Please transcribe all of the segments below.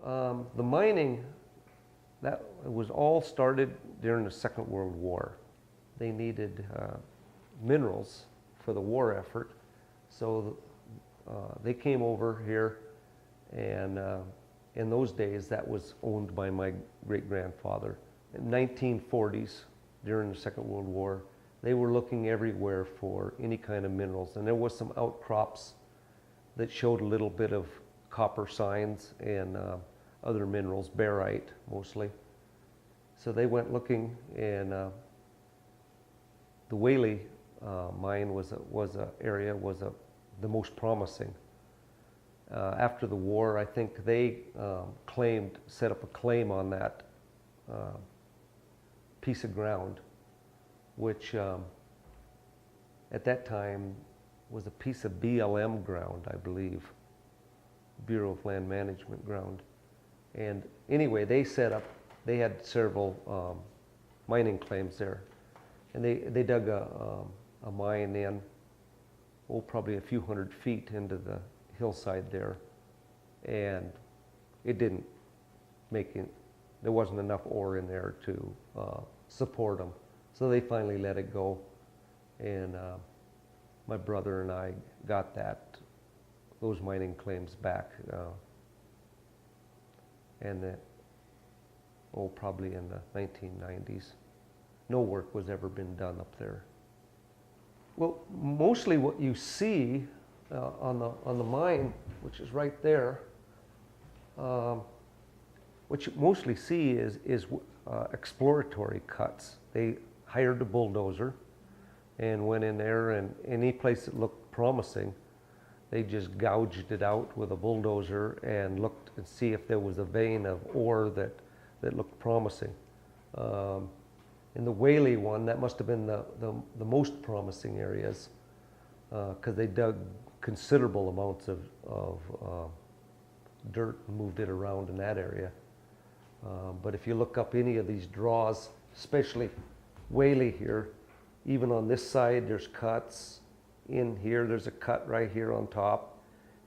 The mining, that was all started during the Second World War. They needed minerals for the war effort, so they came over here, and in those days that was owned by my great-grandfather. In the 1940s, during the Second World War, they were looking everywhere for any kind of minerals, and there was some outcrops that showed a little bit of copper signs and other minerals, barite mostly. So they went looking, and the Whaley mine was the most promising. After the war, I think they set up a claim on that piece of ground, which at that time was a piece of BLM ground, I believe, Bureau of Land Management ground. And anyway, they had several mining claims there. And they dug a mine in, probably a few hundred feet into the hillside there. And it didn't make it, there wasn't enough ore in there to support them. So they finally let it go. And my brother and I got those mining claims back. Probably in the 1990s. No work was ever been done up there. Well, mostly what you see on the mine, which is right there, what you mostly see is exploratory cuts. They hired a bulldozer and went in there, and any place that looked promising, they just gouged it out with a bulldozer and looked and see if there was a vein of ore that looked promising. In the Whaley one, that must have been the most promising areas, because they dug considerable amounts of dirt and moved it around in that area. But if you look up any of these draws, especially Whaley here, even on this side there's cuts. In here there's a cut right here on top,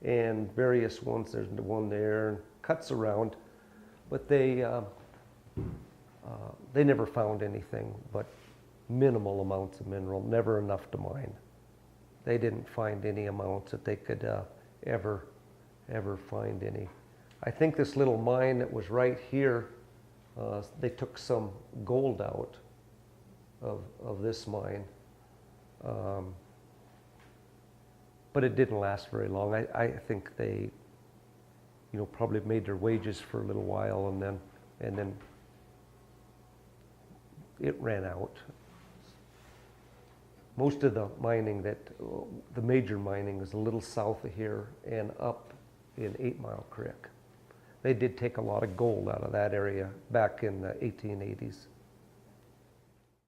and various ones, there's one there, and cuts around. But they never found anything but minimal amounts of mineral, never enough to mine. They didn't find any amounts that they could ever find any. I think this little mine that was right here, they took some gold out of this mine. But it didn't last very long. I think they, probably made their wages for a little while, and then it ran out. Most of the mining the major mining is a little south of here and up in 8 Mile Creek. They did take a lot of gold out of that area back in the 1880s.